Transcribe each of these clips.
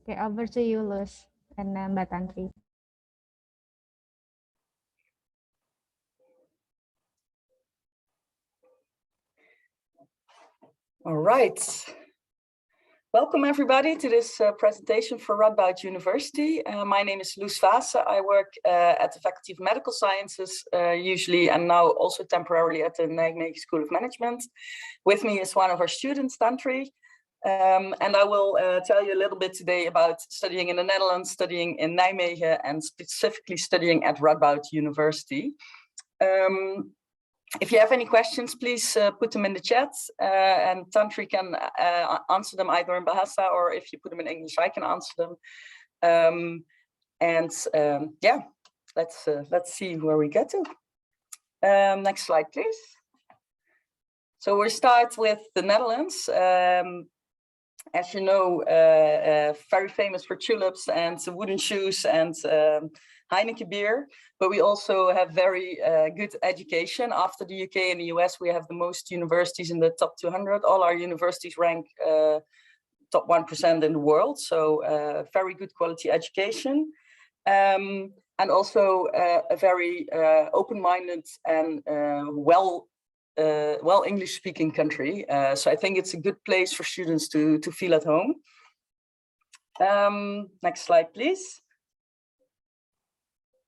Okay, over to you, Loes and Mbak Tantri. All right. Welcome everybody to this presentation for Radboud University. My name is Loes Vaessen. I work at the Faculty of Medical Sciences usually, and now also temporarily at the Nijmegen School of Management. With me is one of our students, Tantri. And I will tell you a little bit today about studying in the Netherlands, studying in Nijmegen, and specifically studying at Radboud University. If you have any questions, please put them in the chat, and Tantri can answer them either in Bahasa, or if you put them in English, I can answer them. Yeah, let's see where we get to. Next slide, please. So we'll start with the Netherlands. As you know, very famous for tulips and wooden shoes and Heineken beer, but we also have very good education. After the UK and the US, we have the most universities in the top 200. All our universities rank top 1% in the world, so very good quality education. And also a very open-minded and well English-speaking country. So I think it's a good place for students to feel at home. Next slide, please.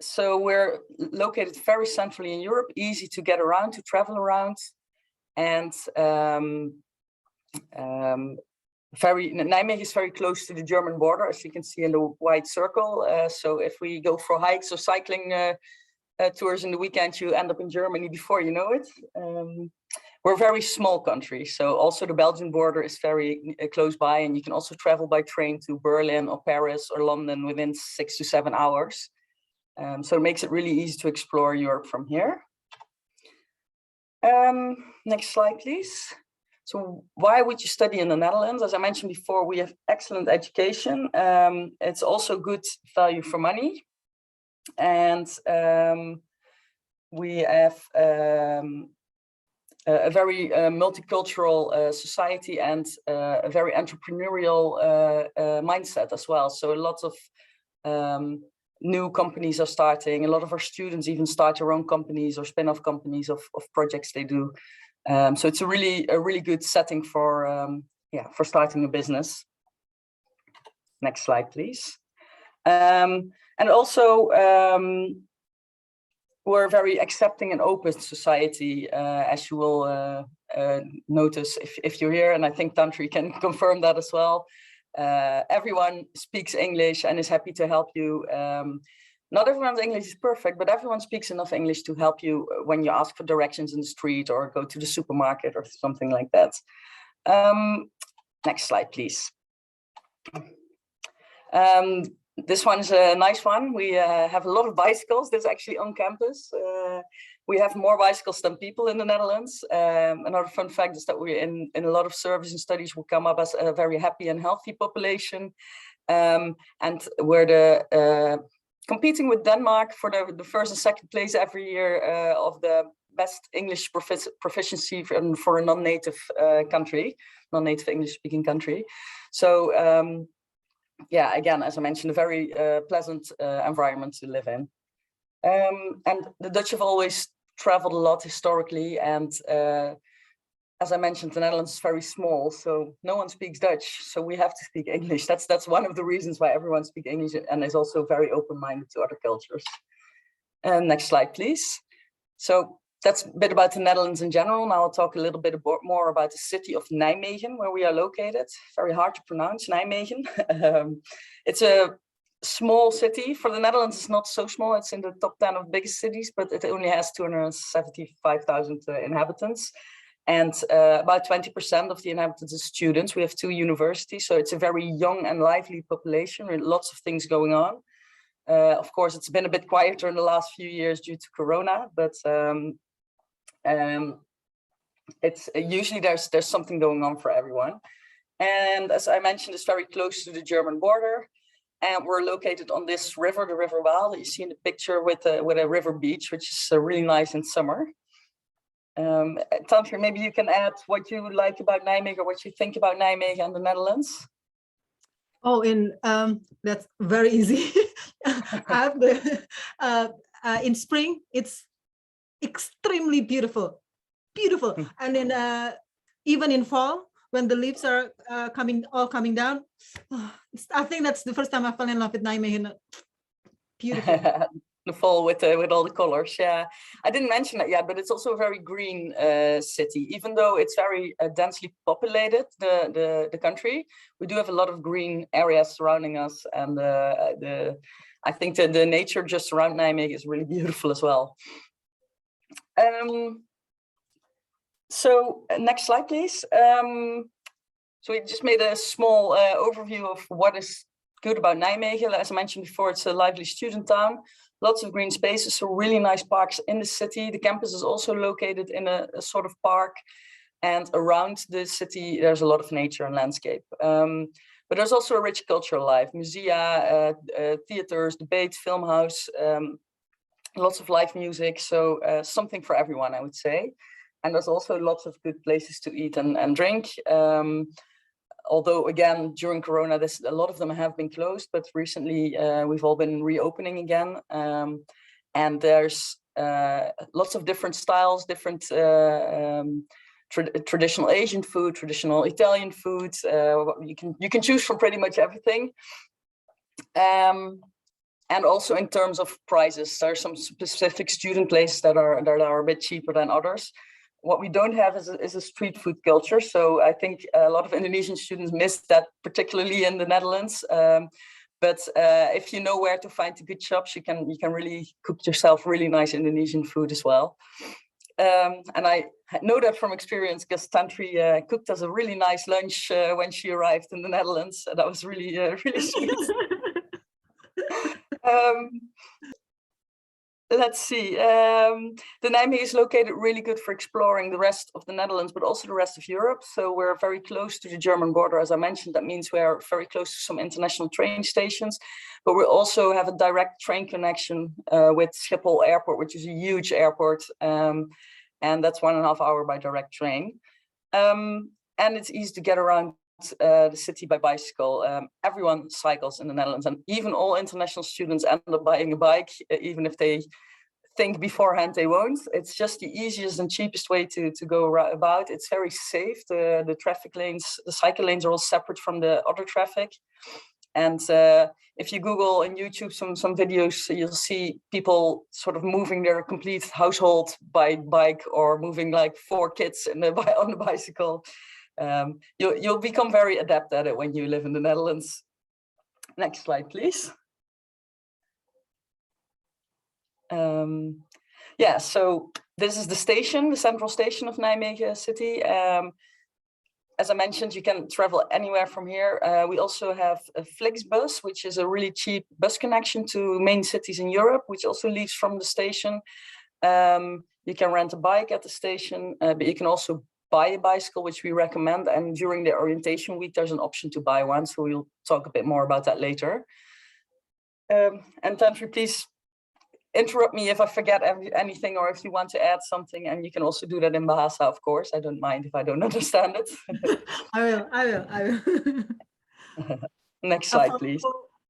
So we're located very centrally in Europe, easy to get around, to travel around, and Nijmegen is very close to the German border, as you can see in the white circle. So if we go for hikes or cycling tours in the weekend, you end up in Germany before you know it. We're a very small country, so also the Belgian border is very close by, and you can also travel by train to Berlin or Paris or London within 6 to 7 hours. So it makes it really easy to explore Europe from here. Next slide, please. So why would you study in the Netherlands? As I mentioned before, we have excellent education. It's also good value for money. And we have a very multicultural society and a very entrepreneurial mindset as well. So a lot of new companies are starting. A lot of our students even start their own companies or spin-off companies of projects they do. So it's a really good setting for starting a business. Next slide, please. And also, we're a very accepting and open society, as you will notice if you're here, and I think Tantri can confirm that as well. Everyone speaks English and is happy to help you. Not everyone's English is perfect, but everyone speaks enough English to help you when you ask for directions in the street or go to the supermarket or something like that. Next slide, please. This one's a nice one. We have a lot of bicycles. That's actually on campus. We have more bicycles than people in the Netherlands. Another fun fact is that we're in a lot of surveys and studies will come up as a very happy and healthy population. And we're competing with Denmark for the first and second place every year of the best English proficiency for a non-native country, non-native English speaking country. So yeah, again, as I mentioned, a very pleasant environment to live in. And the Dutch have always traveled a lot historically, and as I mentioned, the Netherlands is very small, so no one speaks Dutch, so we have to speak English. That's one of the reasons why everyone speaks English and is also very open-minded to other cultures. Next slide, please. So that's a bit about the Netherlands in general. Now I'll talk a little bit more about the city of Nijmegen, where we are located. Very hard to pronounce, Nijmegen. It's a small city. For the Netherlands, it's not so small. It's in the top 10 of biggest cities, but it only has 275,000 inhabitants. And about 20% of the inhabitants are students. We have 2 universities, so it's a very young and lively population with lots of things going on. Of course, it's been a bit quieter in the last few years due to Corona, but it's usually there's something going on for everyone. And as I mentioned, it's very close to the German border. And we're located on this river, the River Waal, that you see in the picture with a river beach, which is really nice in summer. Tantri, maybe you can add what you like about Nijmegen or what you think about Nijmegen and the Netherlands. Oh, that's very easy. I have the in spring, it's extremely beautiful, and then even in fall when the leaves are coming down. I think that's the first time I fell in love with Nijmegen. Beautiful. The fall with all the colors. Yeah, I didn't mention that yet, but it's also a very green city. Even though it's very densely populated, the country, we do have a lot of green areas surrounding us, and I think that the nature just around Nijmegen is really beautiful as well. So next slide, please. So we just made a small overview of what is good about Nijmegen. As I mentioned before, it's a lively student town, lots of green spaces, so really nice parks in the city. The campus is also located in a sort of park, and around the city, there's a lot of nature and landscape. But there's also a rich cultural life, musea, theaters, debate, film house, lots of live music. So something for everyone, I would say. And there's also lots of good places to eat and drink. Although again, during Corona, a lot of them have been closed, but recently we've all been reopening again. And there's lots of different styles, different traditional Asian food, traditional Italian food. You can choose from pretty much everything. And also in terms of prices, there are some specific student places that are a bit cheaper than others. What we don't have is a street food culture. So I think a lot of Indonesian students miss that, particularly in the Netherlands. But if you know where to find the good shops, you can really cook yourself really nice Indonesian food as well. And I know that from experience because Tantri cooked us a really nice lunch when she arrived in the Netherlands. That was really, really sweet. Let's see. The Nijmegen is located really good for exploring the rest of the Netherlands, but also the rest of Europe. So we're very close to the German border, as I mentioned. That means we're very close to some international train stations, but we also have a direct train connection with Schiphol Airport, which is a huge airport, and that's 1.5 hours by direct train. And it's easy to get around the city by bicycle. Everyone cycles in the Netherlands, and even all international students end up buying a bike, even if they think beforehand they won't. It's just the easiest and cheapest way to go about. It's very safe. The traffic lanes, the cycle lanes are all separate from the other traffic. And if you Google and YouTube some videos, you'll see people sort of moving their complete household by bike, or moving like 4 kids on the bicycle. You'll become very adept at it when you live in the Netherlands. Next slide, please. Yeah, so this is the station, the central station of Nijmegen city. As I mentioned, you can travel anywhere from here. We also have a Flixbus, which is a really cheap bus connection to main cities in Europe, which also leaves from the station. You can rent a bike at the station, but you can also buy a bicycle, which we recommend. And during the orientation week, there's an option to buy one. So we'll talk a bit more about that later. And Tantri, please interrupt me if I forget anything, or if you want to add something. And you can also do that in Bahasa, of course. I don't mind if I don't understand it. I will. Next slide, please.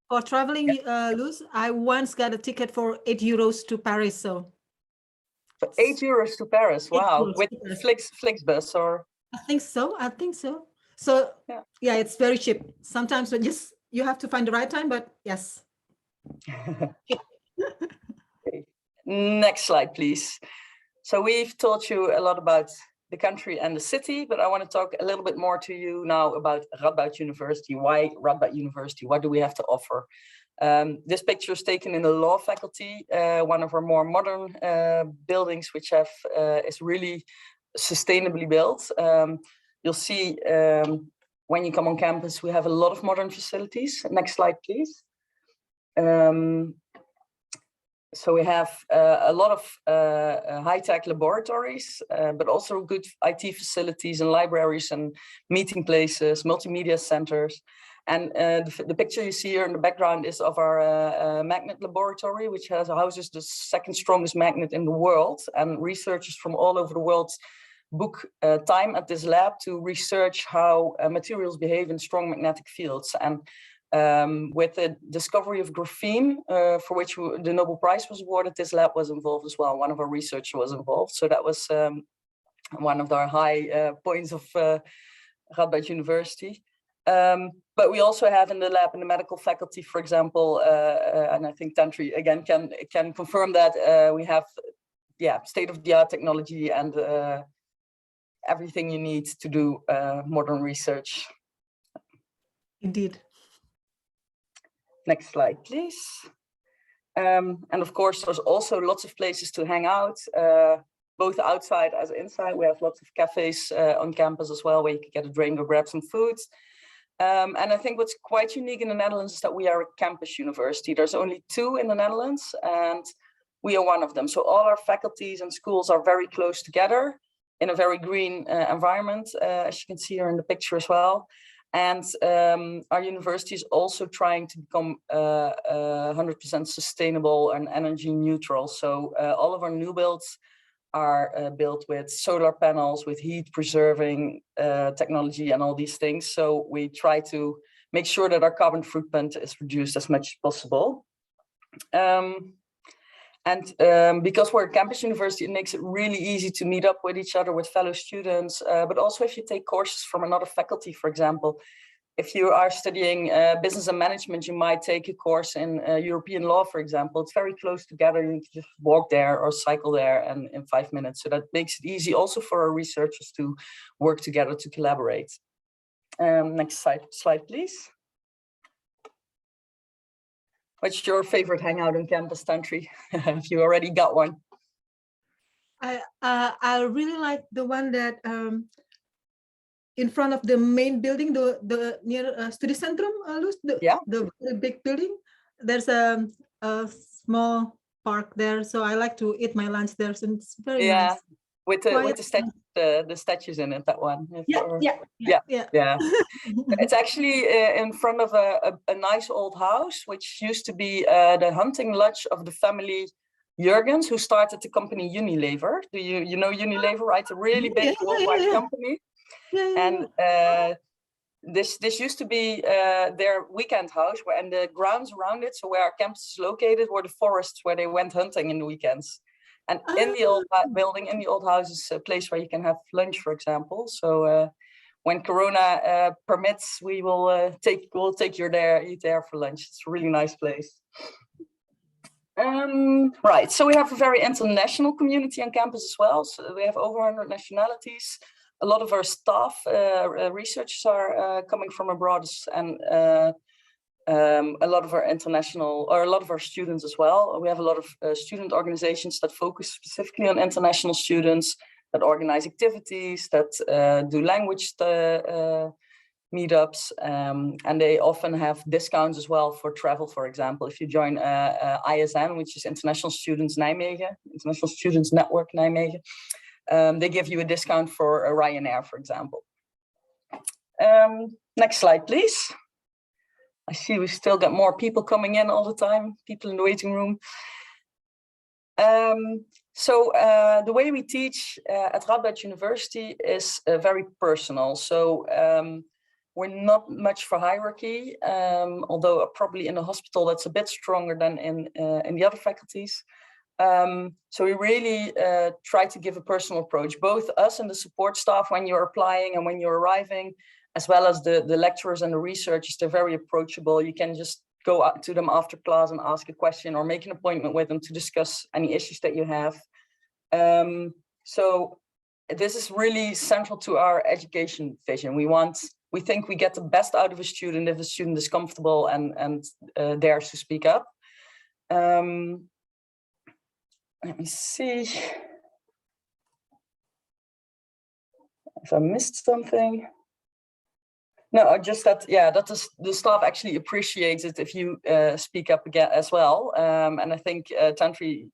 For traveling, Loes, I once got a ticket for €8 to Paris. So. For €8 to Paris, wow! With Flixbus, or? I think so. So yeah, it's very cheap. Sometimes you have to find the right time, but yes. Okay. Next slide, please. So we've taught you a lot about the country and the city, but I want to talk a little bit more to you now about Radboud University. Why Radboud University? What do we have to offer? This picture is taken in the law faculty, one of our more modern buildings, which is really sustainably built. You'll see when you come on campus, we have a lot of modern facilities. Next slide, please. So we have a lot of high-tech laboratories, but also good IT facilities and libraries and meeting places, multimedia centers. And the picture you see here in the background is of our magnet laboratory, which houses the second strongest magnet in the world. And researchers from all over the world book time at this lab to research how materials behave in strong magnetic fields. And With the discovery of graphene, for which the Nobel Prize was awarded, this lab was involved as well. One of our researchers was involved. So that was one of our high points of Radboud University. But we also have in the lab, in the medical faculty, for example, and I think Tantri again can confirm that we have state-of-the-art technology and everything you need to do modern research. Indeed. Next slide, please. And of course, there's also lots of places to hang out, both outside as inside. We have lots of cafes on campus as well, where you can get a drink or grab some food. And I think what's quite unique in the Netherlands is that we are a campus university. There's only 2 in the Netherlands, and we are one of them. So all our faculties and schools are very close together in a very green environment, as you can see here in the picture as well. And our university is also trying to become 100% sustainable and energy neutral. So all of our new builds are built with solar panels, with heat preserving technology and all these things. So we try to make sure that our carbon footprint is reduced as much as possible. Because we're a campus university, it makes it really easy to meet up with each other, with fellow students. But also if you take courses from another faculty, for example, if you are studying business and management, you might take a course in European law, for example. It's very close together. You can just walk there or cycle there and in 5 minutes. So that makes it easy also for our researchers to work together, to collaborate. Next slide, please. What's your favorite hangout on campus, Tantri? If you already got one. I really like the one that in front of the main building, the near Study Centrum, Loes, the big building. There's a small park there, so I like to eat my lunch there. So it's very nice. With the statues in it, that one. Yeah. It's actually in front of a nice old house, which used to be the hunting lodge of the family Jurgens, who started the company Unilever. Do you know Unilever, right? A really big worldwide company. And this used to be their weekend house, and the grounds around it, so where our campus is located, were the forests where they went hunting in the weekends. And in the old building, in the old house, is a place where you can have lunch, for example. So when Corona permits, we'll take you there, eat there for lunch. It's a really nice place. Right, so we have a very international community on campus as well. So we have over 100 nationalities. A lot of our staff, researchers are coming from abroad, and a lot of our a lot of our students as well. We have a lot of student organizations that focus specifically on international students, that organize activities, that do language meetups, and they often have discounts as well for travel. For example, if you join ISN, which is International Students Nijmegen, International Students Network Nijmegen, they give you a discount for a Ryanair, for example. Next slide, please. I see we still got more people coming in all the time, people in the waiting room. So the way we teach at Radboud University is very personal. So we're not much for hierarchy, although probably in the hospital that's a bit stronger than in the other faculties. So we really try to give a personal approach, both us and the support staff when you're applying and when you're arriving, as well as the lecturers and the researchers. They're very approachable. You can just go up to them after class and ask a question, or make an appointment with them to discuss any issues that you have. So this is really central to our education vision. We think we get the best out of a student if a student is comfortable and dares to speak up. Let me see if I missed something. No, just that, that the staff actually appreciates it if you speak up again as well. And I think, Tantri,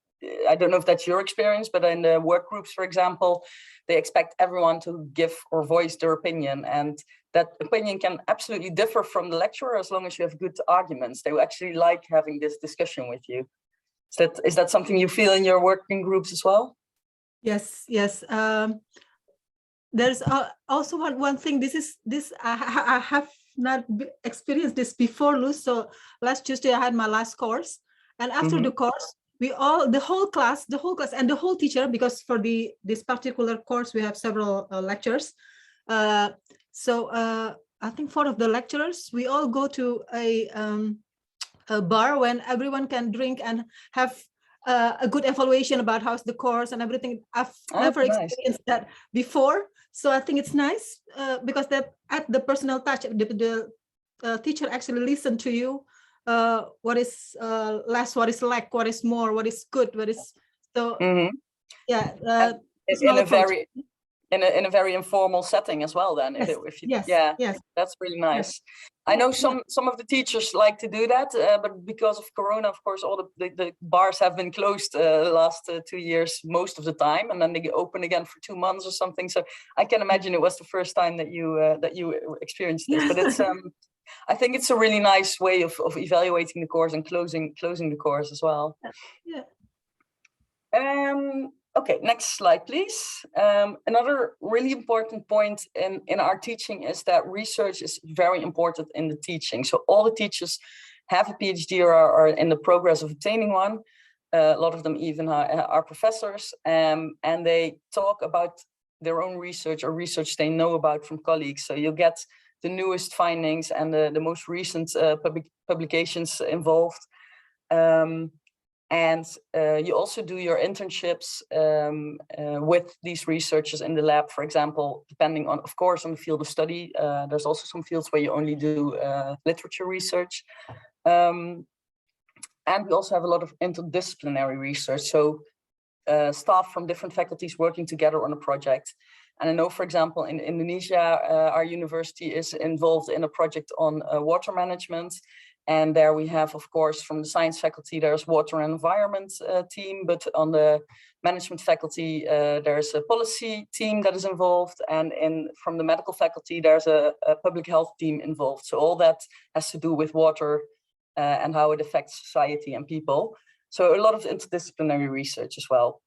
I don't know if that's your experience, but in the work groups, for example, they expect everyone to give or voice their opinion. And that opinion can absolutely differ from the lecturer as long as you have good arguments. They will actually like having this discussion with you. Is that something you feel in your working groups as well? Yes. There's also one thing. I have not experienced this before, Loes. So last Tuesday I had my last course, and after the course, the whole class and the whole teacher, because for this particular course we have several lectures. So I think 4 of the lecturers, we all go to a bar when everyone can drink and have a good evaluation about how's the course and everything. I've never experienced that before, so I think it's nice because that at the personal touch, the teacher actually listen to you. What is less, what is lack, what is more, what is good, what is so. Yeah, in a very informal setting as well. Then, yes, that's really nice. I know some of the teachers like to do that, but because of Corona, of course, all the bars have been closed the last 2 years most of the time, and then they get open again for 2 months or something. So I can imagine it was the first time that you experienced this. But it's I think it's a really nice way of evaluating the course and closing the course as well. Yeah. Okay, next slide, please. Another really important point in our teaching is that research is very important in the teaching. So all the teachers have a PhD or are in the progress of obtaining one. A lot of them even are professors, and they talk about their own research or research they know about from colleagues. So you'll get the newest findings and the most recent publications involved. And you also do your internships with these researchers in the lab, for example, depending on, of course, on the field of study. There's also some fields where you only do literature research. And we also have a lot of interdisciplinary research. So staff from different faculties working together on a project. And I know, for example, in Indonesia, our university is involved in a project on water management. And there we have, of course, from the science faculty, there's water and environment team, but on the management faculty, there's a policy team that is involved. And from the medical faculty, there's a public health team involved. So all that has to do with water and how it affects society and people. So a lot of interdisciplinary research as well.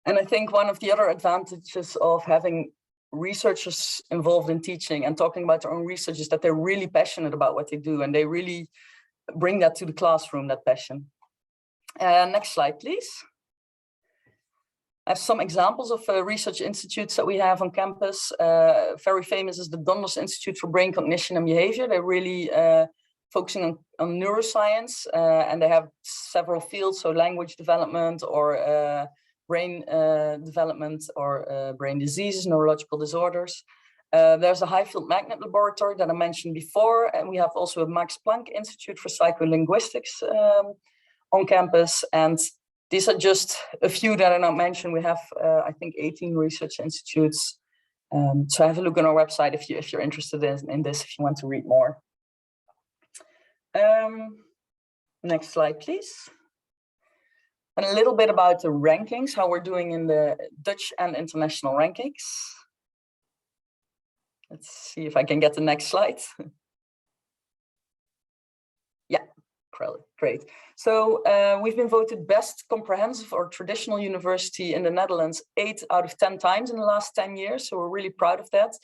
And I think one of the other advantages of having researchers involved in teaching and talking about their own research is that they're really passionate about what they do, and they really bring that to the classroom, that passion. Next slide, please. I have some examples of research institutes that we have on campus. Very famous is the Donders Institute for Brain Cognition and Behavior. They're really focusing on neuroscience, and they have several fields, so language development or brain development or brain diseases, neurological disorders. There's a high-field magnet laboratory that I mentioned before, and we have also a Max Planck Institute for Psycholinguistics on campus. And these are just a few that I not mentioned. We have, I think, 18 research institutes. So have a look on our website if you're interested in this, if you want to read more. Next slide, please. And a little bit about the rankings, how we're doing in the Dutch and international rankings. Let's see if I can get the next slide. Yeah, great. So we've been voted best comprehensive or traditional university in the Netherlands 8 out of 10 times in the last 10 years. So we're really proud of that.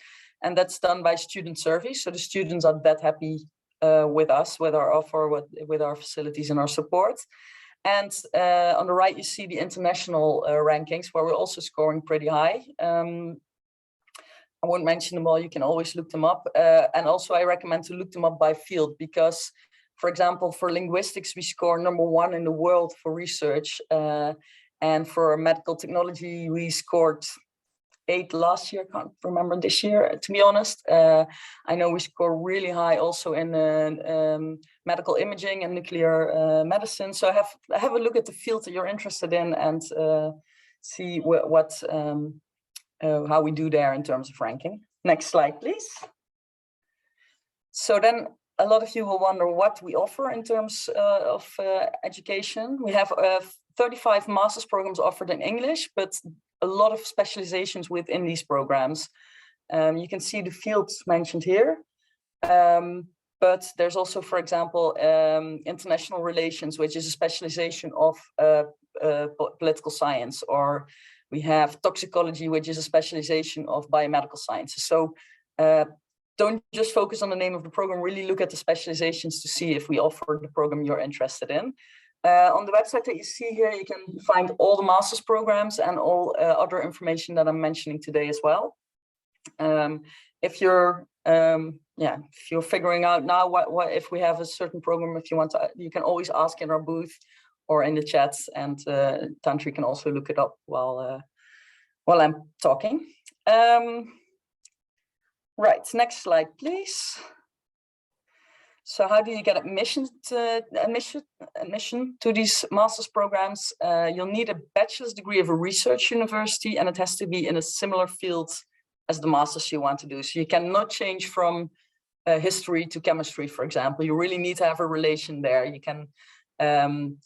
And that's done by student surveys. So the students are that happy with us, with our offer, with our facilities and our support. And on the right, you see the international rankings, where we're also scoring pretty high. I won't mention them all, you can always look them up. And also I recommend to look them up by field, because, for example, for linguistics, we score #1 in the world for research. And for medical technology, we scored 8 last year, can't remember this year, to be honest. I know we score really high also in medical imaging and nuclear medicine. So have a look at the field that you're interested in and see how we do there in terms of ranking. Next slide, please. So then a lot of you will wonder what we offer in terms of education. We have 35 master's programs offered in English, but a lot of specializations within these programs. You can see the fields mentioned here, but there's also, for example, international relations, which is a specialization of political science, or We have toxicology, which is a specialization of biomedical sciences. So don't just focus on the name of the program, really look at the specializations to see if we offer the program you're interested in. On the website that you see here, you can find all the master's programs and all other information that I'm mentioning today as well. If you're figuring out now what if we have a certain program, if you want to, you can always ask in our booth or in the chats, and Tantri can also look it up while I'm talking. Right, next slide, please. So how do you get admission to these master's programs? You'll need a bachelor's degree of a research university, and it has to be in a similar field as the master's you want to do. So you cannot change from history to chemistry, for example. You really need to have a relation there. You can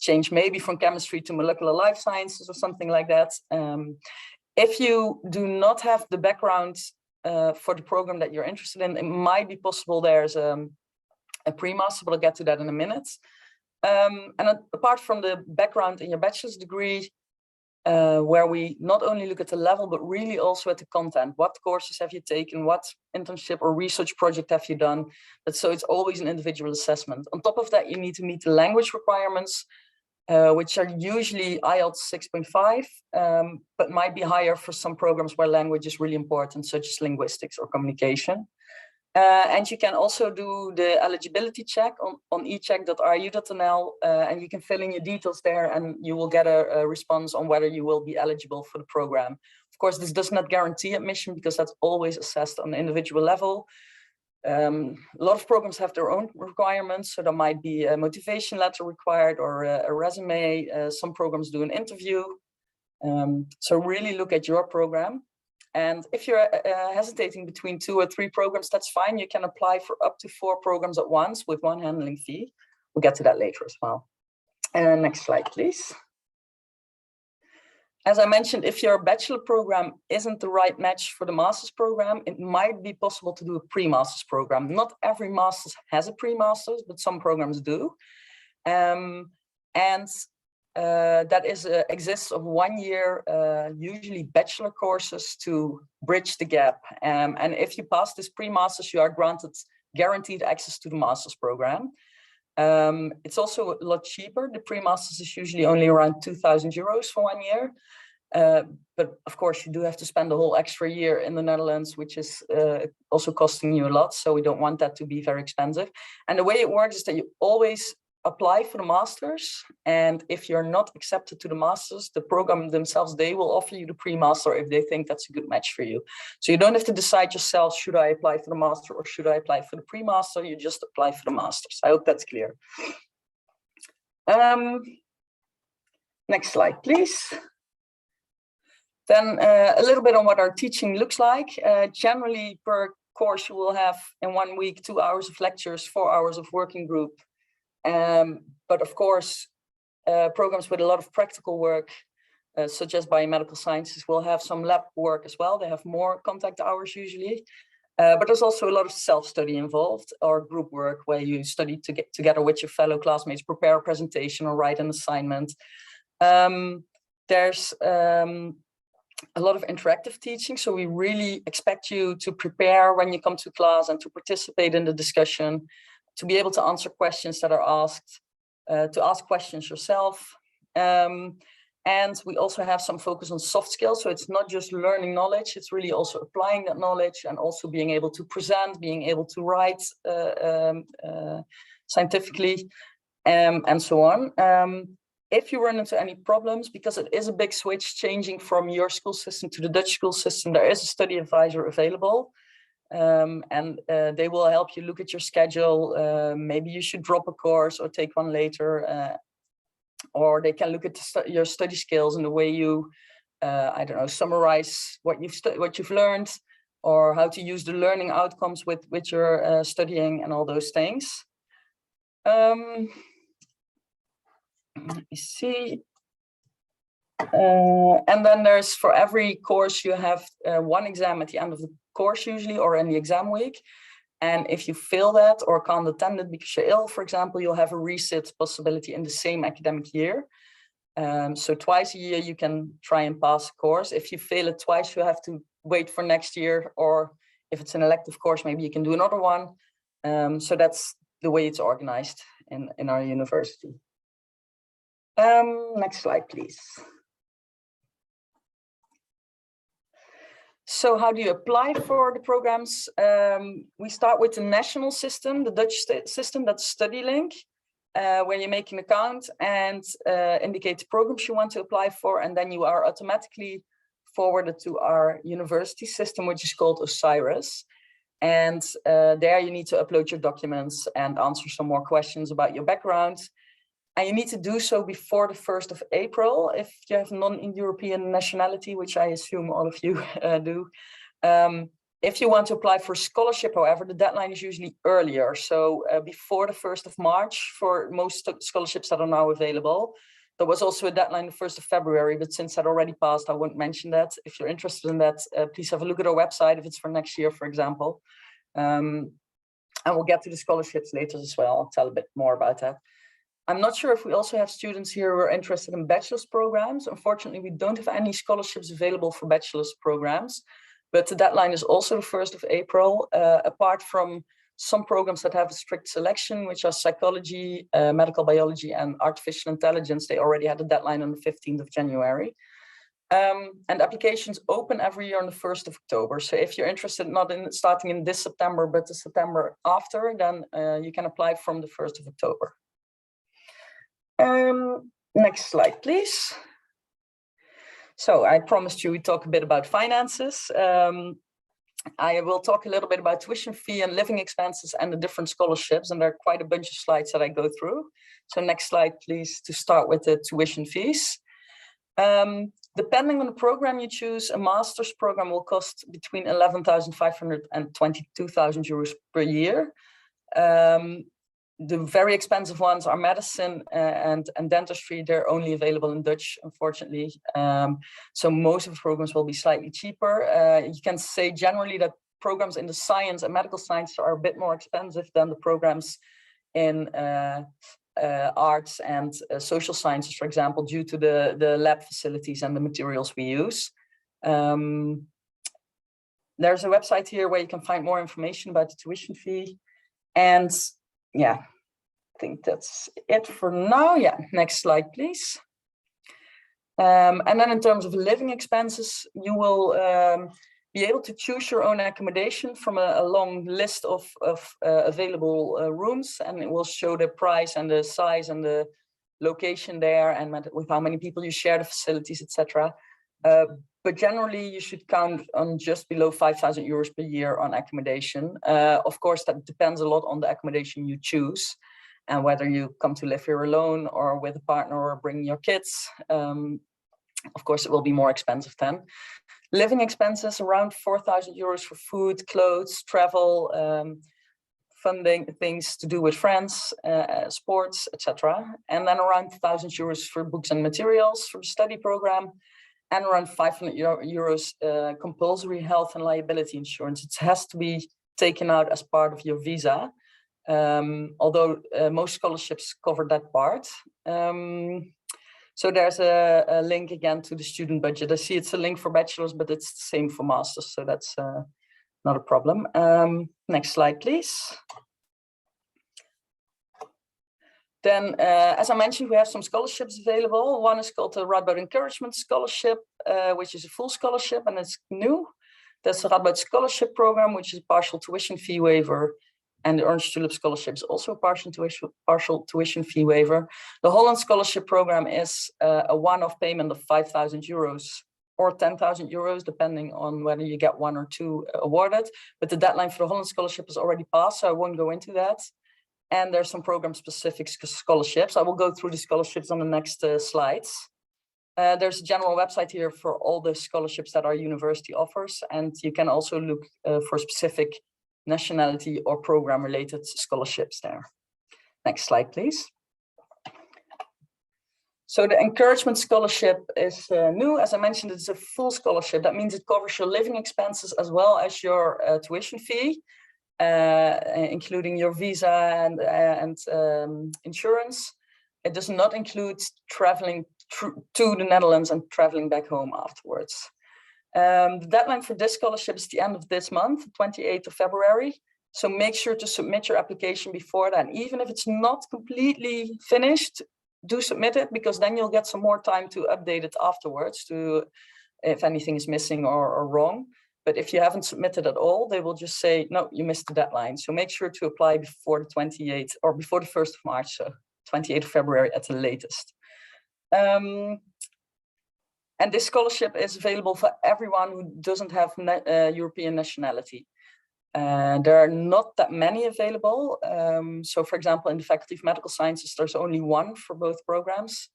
change maybe from chemistry to molecular life sciences or something like that. If you do not have the background for the program that you're interested in, it might be possible there's a PreMaster, but I'll get to that in a minute. And apart from the background in your bachelor's degree, where we not only look at the level, but really also at the content. What courses have you taken? What internship or research project have you done? So it's always an individual assessment. On top of that, you need to meet the language requirements, which are usually IELTS 6.5, but might be higher for some programs where language is really important, such as linguistics or communication. And you can also do the eligibility check on echeck.ru.nl, and you can fill in your details there, and you will get a response on whether you will be eligible for the program. Of course, this does not guarantee admission because that's always assessed on an individual level. A lot of programs have their own requirements, so there might be a motivation letter required or a resume. Some programs do an interview. So really look at your program. And if you're hesitating between 2 or 3 programs, that's fine. You can apply for up to 4 programs at once with 1 handling fee. We'll get to that later as well. Next slide, please. As I mentioned, if your bachelor program isn't the right match for the master's program, it might be possible to do a pre-master's program. Not every master's has a pre-master's, but some programs do. That exists of 1 year, usually bachelor courses to bridge the gap. And if you pass this pre-masters, you are granted guaranteed access to the master's program. It's also a lot cheaper. The pre-masters is usually only around 2,000 euros for 1 year. But of course, you do have to spend a whole extra year in the Netherlands, which is also costing you a lot. So we don't want that to be very expensive. And the way it works is that you always apply for the masters, and if you're not accepted to the masters, the program themselves, they will offer you the pre-master if they think that's a good match for you. So you don't have to decide yourself, should I apply for the master or should I apply for the pre-master? You just apply for the masters. I hope that's clear. Next slide, please. Then a little bit on what our teaching looks like. Generally per course, you will have in 1 week 2 hours of lectures, 4 hours of working group. But of course, programs with a lot of practical work, such as biomedical sciences, will have some lab work as well. They have more contact hours usually. But there's also a lot of self-study involved, or group work where you study together with your fellow classmates, prepare a presentation or write an assignment. There's a lot of interactive teaching. So we really expect you to prepare when you come to class and to participate in the discussion, to be able to answer questions that are asked, to ask questions yourself. And we also have some focus on soft skills. So it's not just learning knowledge, it's really also applying that knowledge and also being able to present, being able to write scientifically, and so on. If you run into any problems, because it is a big switch changing from your school system to the Dutch school system, there is a study advisor available. And they will help you look at your schedule. Maybe you should drop a course or take one later, or they can look at your study skills and the way you, I don't know, summarize what you've learned, or how to use the learning outcomes with your studying and all those things. Let me see. And then there's, for every course, you have 1 exam at the end of the course usually, or in the exam week. And if you fail that or can't attend it because you're ill, for example, you'll have a resit possibility in the same academic year. So twice a year you can try and pass a course. If you fail it twice, you have to wait for next year, or if it's an elective course, maybe you can do another one. So that's the way it's organized in our university. Next slide, please. So how do you apply for the programs? We start with the national system, the Dutch system, that's StudyLink, where you make an account and indicate the programs you want to apply for, and then you are automatically forwarded to our university system, which is called Osiris. And there you need to upload your documents and answer some more questions about your background. And you need to do so before the 1st of April if you have non-European nationality, which I assume all of you do. If you want to apply for scholarship, however, the deadline is usually earlier. So before the 1st of March for most scholarships that are now available. There was also a deadline the 1st of February, but since that already passed, I won't mention that. If you're interested in that, please have a look at our website if it's for next year, for example. And we'll get to the scholarships later as well. I'll tell a bit more about that. I'm not sure if we also have students here who are interested in bachelor's programs. Unfortunately, we don't have any scholarships available for bachelor's programs, but the deadline is also the 1st of April, apart from some programs that have a strict selection, which are psychology, medical biology, and artificial intelligence. They already had a deadline on the 15th of January. And applications open every year on the 1st of October. So if you're interested not in starting in this September, but the September after, then you can apply from the 1st of October. Next slide, please. So I promised you we'd talk a bit about finances. I will talk a little bit about tuition fee and living expenses and the different scholarships, and there are quite a bunch of slides that I go through. So next slide, please, to start with the tuition fees. Depending on the program you choose, a master's program will cost between 11,500 and 22,000 euros per year. The very expensive ones are medicine and dentistry. They're only available in Dutch, unfortunately. So most of the programs will be slightly cheaper. You can say generally that programs in the science and medical science are a bit more expensive than the programs in arts and social sciences, for example, due to the lab facilities and the materials we use. There's a website here where you can find more information about the tuition fee. And yeah, I think that's it for now. Yeah, next slide, please. And then in terms of living expenses, you will be able to choose your own accommodation from a long list of available rooms, and it will show the price and the size and the location there, and with how many people you share the facilities, etc. But generally, you should count on just below 5,000 euros per year on accommodation. Of course, that depends a lot on the accommodation you choose and whether you come to live here alone or with a partner or bring your kids. Of course, it will be more expensive then. Living expenses around 4,000 euros for food, clothes, travel, funding, things to do with friends, sports, etc. And then around 1,000 euros for books and materials for the study program, and around 500 euros compulsory health and liability insurance. It has to be taken out as part of your visa, although most scholarships cover that part. So there's a link again to the student budget. I see it's a link for bachelors, but it's the same for masters, so that's not a problem. Next slide, please. Then, as I mentioned, we have some scholarships available. One is called the Radboud Encouragement Scholarship, which is a full scholarship and it's new. There's the Radboud Scholarship Program, which is a partial tuition fee waiver. And the Orange Tulip Scholarship is also a partial tuition fee waiver. The Holland Scholarship Program is a one-off payment of 5,000 euros or 10,000 euros, depending on whether you get one or two awarded. But the deadline for the Holland Scholarship is already passed, so I won't go into that. And there's some program-specific scholarships. I will go through the scholarships on the next slides. There's a general website here for all the scholarships that our university offers, and you can also look for specific nationality or program-related scholarships there. Next slide, please. So the encouragement scholarship is new. As I mentioned, it's a full scholarship. That means it covers your living expenses as well as your tuition fee. Including your visa and insurance. It does not include traveling to the Netherlands and traveling back home afterwards. The deadline for this scholarship is the end of this month, 28th of February. So make sure to submit your application before then. Even if it's not completely finished, do submit it, because then you'll get some more time to update it afterwards to if anything is missing or wrong. But if you haven't submitted at all, they will just say, no, you missed the deadline. So make sure to apply before the 28th or before the 1st of March, so 28th of February at the latest. And this scholarship is available for everyone who doesn't have European nationality. There are not that many available. So for example, in the Faculty of Medical Sciences, there's only one for both programs.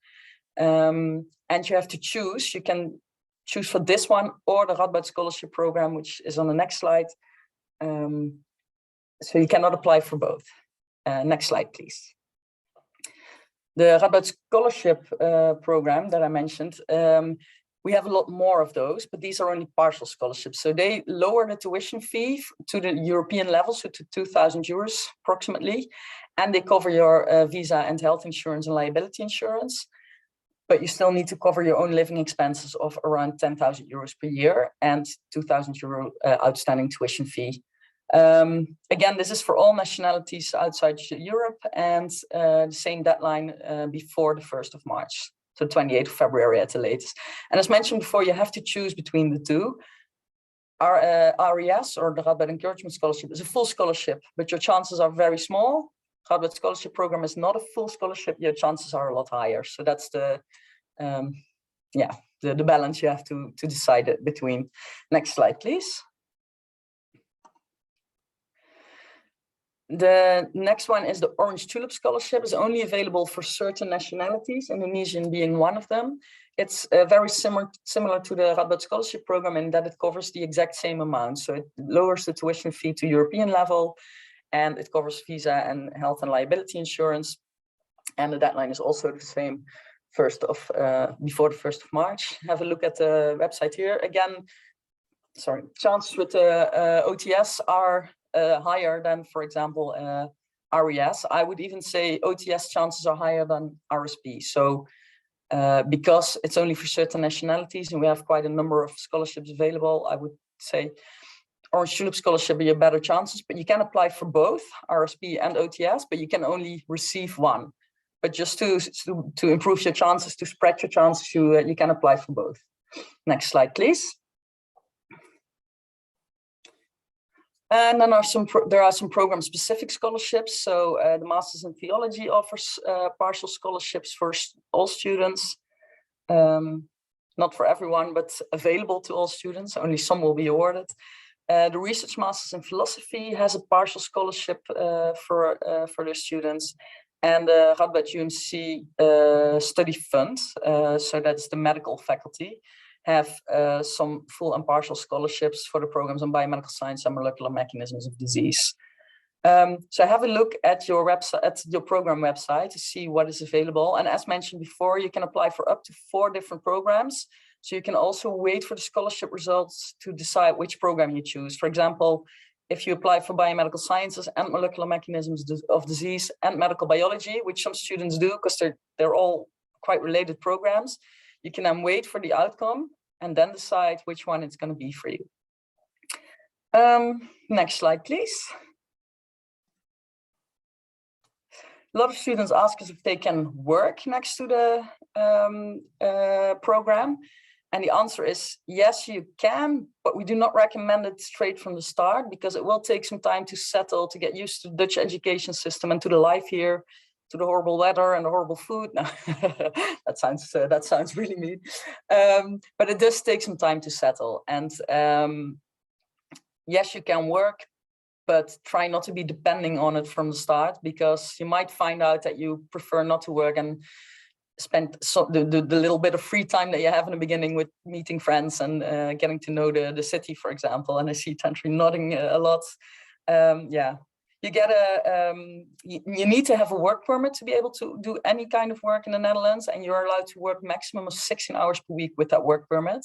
And you have to choose. You can choose for this one or the Radboud Scholarship Program, which is on the next slide. So you cannot apply for both. Next slide, please. The Radboud Scholarship Program that I mentioned, we have a lot more of those, but these are only partial scholarships. So they lower the tuition fee to the European level, so to 2,000 euros approximately, and they cover your visa and health insurance and liability insurance. But you still need to cover your own living expenses of around 10,000 euros per year and 2,000 euro outstanding tuition fee. Again, this is for all nationalities outside Europe, and the same deadline before the 1st of March, so 28th of February at the latest. And as mentioned before, you have to choose between the two. Our RES, or the Radboud Encouragement Scholarship, is a full scholarship, but your chances are very small. Radboud Scholarship Program is not a full scholarship, your chances are a lot higher. So that's the balance you have to decide it between. Next slide, please. The next one is the Orange Tulip Scholarship. Is only available for certain nationalities, Indonesian being one of them. It's very similar to the Radboud Scholarship Program in that it covers the exact same amount. So it lowers the tuition fee to European level, and it covers visa and health and liability insurance. And the deadline is also the same, before the 1st of March. Have a look at the website here. Again, chances with OTS are higher than, for example, RES. I would even say OTS chances are higher than RSP. So because it's only for certain nationalities and we have quite a number of scholarships available, I would say Orange Tulip Scholarship are your better chances, but you can apply for both RSP and OTS, but you can only receive one. But just to improve your chances, to spread your chances, you can apply for both. Next slide, please. And then there are some program-specific scholarships. So the Masters in Theology offers partial scholarships for all students. Not for everyone, but available to all students. Only some will be awarded. The Research Masters in Philosophy has a partial scholarship for their students. And the Radboud UMC Study Fund, so that's the medical faculty, have some full and partial scholarships for the programs on biomedical science and molecular mechanisms of disease. So have a look at your website, at your program website, to see what is available. And as mentioned before, you can apply for up to 4 different programs. So you can also wait for the scholarship results to decide which program you choose. For example, if you apply for biomedical sciences and molecular mechanisms of disease and medical biology, which some students do because they're all quite related programs, you can then wait for the outcome and then decide which one it's going to be for you. Next slide, please. A lot of students ask us if they can work next to the program. And the answer is yes, you can, but we do not recommend it straight from the start because it will take some time to settle, to get used to the Dutch education system and to the life here, to the horrible weather and the horrible food. No, that sounds really mean. But it does take some time to settle. And yes, you can work, but try not to be depending on it from the start, because you might find out that you prefer not to work and spend the little bit of free time that you have in the beginning with meeting friends and getting to know the city, for example. And I see Tantri nodding a lot. Yeah, you get you need to have a work permit to be able to do any kind of work in the Netherlands, and you're allowed to work maximum of 16 hours per week with that work permit.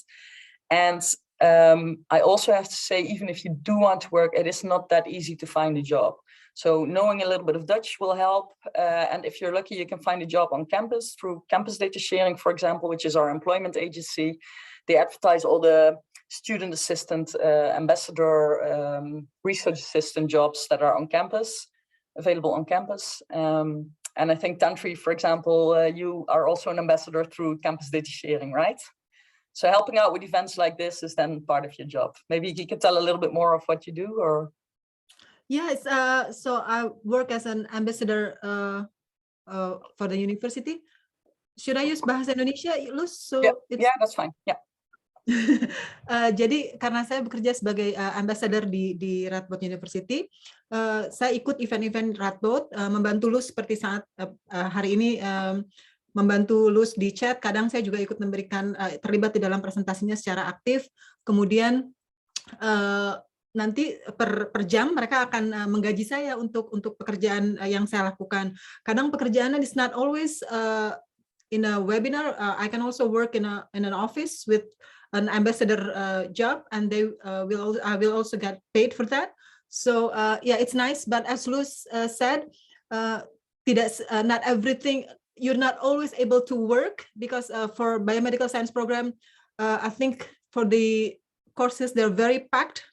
And I also have to say, even if you do want to work, it is not that easy to find a job. So knowing a little bit of Dutch will help. And if you're lucky, you can find a job on campus through Campus Data Sharing, for example, which is our employment agency. They advertise all the student assistant, ambassador, research assistant jobs that are on campus, available on campus. And I think Tantri, for example, you are also an ambassador through Campus Data Sharing, right? So helping out with events like this is then part of your job. Maybe you can tell a little bit more of what you do, or? Yes, so I work as an ambassador for the university. Should I use bahasa Indonesia, Loes? So yeah, that's fine. Yeah. Jadi karena saya bekerja sebagai ambassador di Radboud University, saya ikut event-event Radboud, membantu Loes seperti saat hari ini membantu Loes di chat. Kadang saya juga ikut memberikan terlibat di dalam presentasinya secara aktif. Kemudian nanti per jam mereka akan menggaji saya untuk pekerjaan yang saya lakukan. Kadang pekerjaannya is not always in a webinar. I can also work in an office with an ambassador job, and they I will also get paid for that. So yeah, it's nice. But as Loes said, not everything. You're not always able to work because for biomedical science program, I think for the courses they're very packed.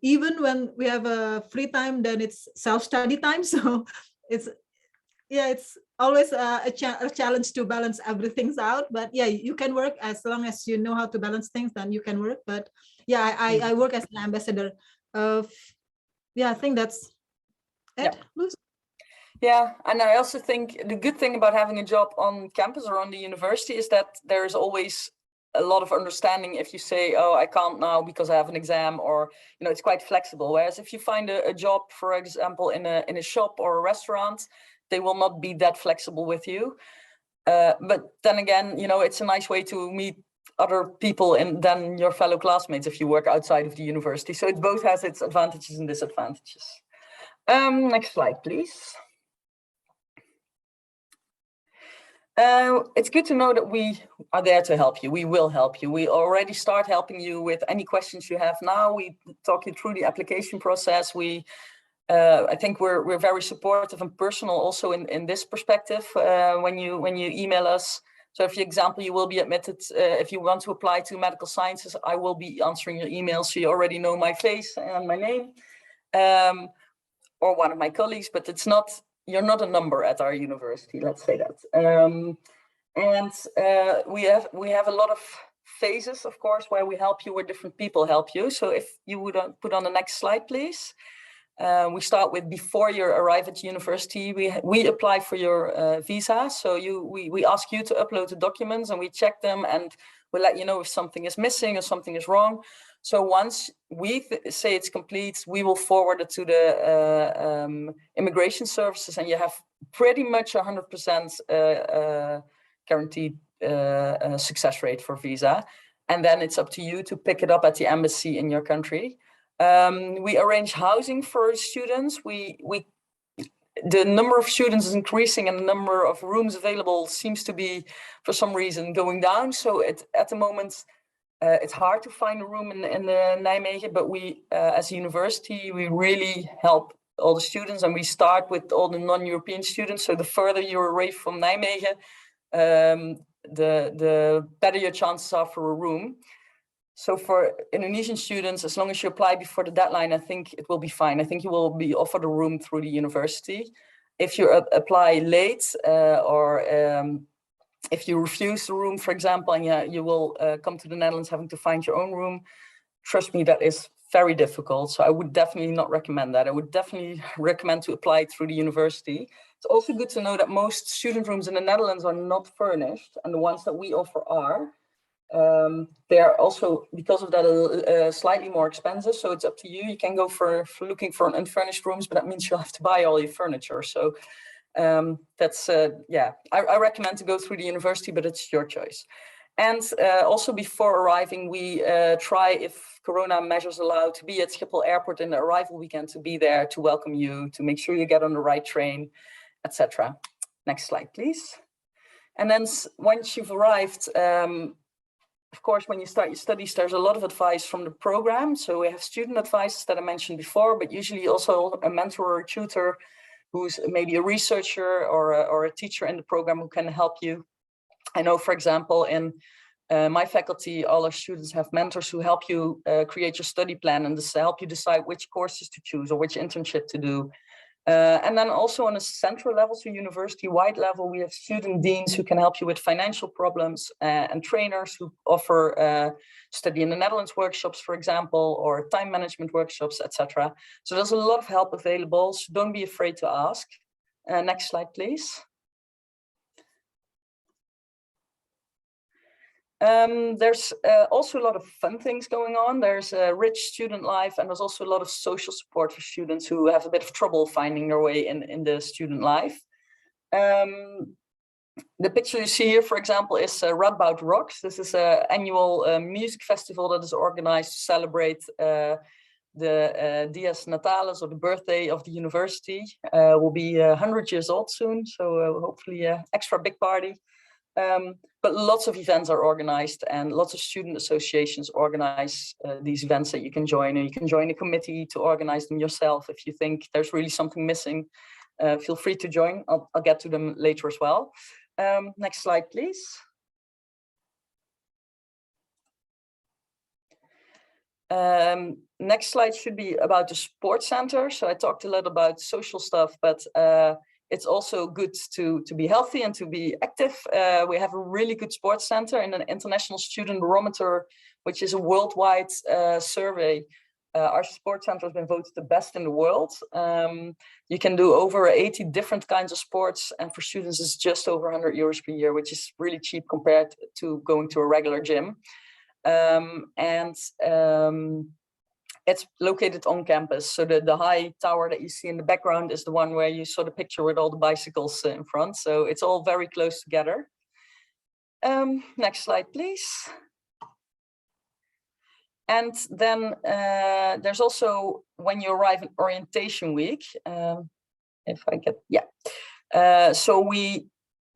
Even when we have a free time, then it's self-study time. So it's always a challenge to balance everything out. But yeah, you can work as long as you know how to balance things, then you can work. But yeah, I work as an ambassador. Yeah, I think that's it. Yeah, and I also think the good thing about having a job on campus or on the university is that there's always a lot of understanding if you say, oh, I can't now because I have an exam, or, you know, it's quite flexible. Whereas if you find a job, for example, in a shop or a restaurant, they will not be that flexible with you. But then again, you know, it's a nice way to meet other people than your fellow classmates if you work outside of the university. So it both has its advantages and disadvantages. Next slide, please. It's good to know that we are there to help you. We will help you. We already start helping you with any questions you have now. We talk you through the application process. I think we're very supportive and personal also in this perspective when you email us. So for example, you will be admitted, if you want to apply to medical sciences, I will be answering your emails. So you already know my face and my name, or one of my colleagues, but you're not a number at our university, let's say that. We have a lot of phases, of course, where we help you, where different people help you. So if you would put on the next slide, please. We start with before you arrive at university, we apply for your visa. So we ask you to upload the documents and we check them, and we'll let you know if something is missing or something is wrong. So once we say it's complete, we will forward it to the immigration services, and you have pretty much 100% guaranteed success rate for visa. And then it's up to you to pick it up at the embassy in your country. We arrange housing for students. The number of students is increasing and the number of rooms available seems to be, for some reason, going down. So at the moment, it's hard to find a room in Nijmegen, but we, as a university, we really help all the students, and we start with all the non-European students. So the further you're away from Nijmegen, the better your chances are for a room. So for Indonesian students, as long as you apply before the deadline, I think it will be fine. I think you will be offered a room through the university. If you apply late or if you refuse the room, for example, and you will come to the Netherlands having to find your own room, trust me, that is very difficult. So I would definitely not recommend that. I would definitely recommend to apply through the university. It's also good to know that most student rooms in the Netherlands are not furnished, and the ones that we offer are. They are also, because of that, slightly more expensive. So it's up to you. You can go for looking for an unfurnished rooms, but that means you'll have to buy all your furniture. So that's, I recommend to go through the university, but it's your choice. And also before arriving, we try, if Corona measures allow, to be at Schiphol Airport in the arrival weekend, to be there to welcome you, to make sure you get on the right train, etc. Next slide, please. And then once you've arrived, of course, when you start your studies, there's a lot of advice from the program. So we have student advice that I mentioned before, but usually also a mentor or a tutor who's maybe a researcher or a teacher in the program who can help you. I know, for example, in my faculty, all our students have mentors who help you create your study plan and help you decide which courses to choose or which internship to do. And then also on a central level, so university-wide level, we have student deans who can help you with financial problems and trainers who offer study in the Netherlands workshops, for example, or time management workshops, etc. So there's a lot of help available, so don't be afraid to ask. Next slide, please. There's also a lot of fun things going on. There's a rich student life, and there's also a lot of social support for students who have a bit of trouble finding their way in the student life. The picture you see here, for example, is Radboud Rocks. This is an annual music festival that is organized to celebrate the Dies Natalis, or the birthday of the university. Will be 100 years old soon, so hopefully an extra big party. But lots of events are organized, and lots of student associations organize these events that you can join. And you can join a committee to organize them yourself. If you think there's really something missing, feel free to join. I'll get to them later as well. Next slide, please. Next slide should be about the sports center. So I talked a lot about social stuff, but it's also good to be healthy and to be active. We have a really good sports center in an international student barometer, which is a worldwide survey. Our sports center has been voted the best in the world. You can do over 80 different kinds of sports, and for students it's just over 100 euros per year, which is really cheap compared to going to a regular gym. It's located on campus. So the high tower that you see in the background is the one where you saw the picture with all the bicycles in front. So it's all very close together. Next slide, please. And then there's also, when you arrive in orientation week, so we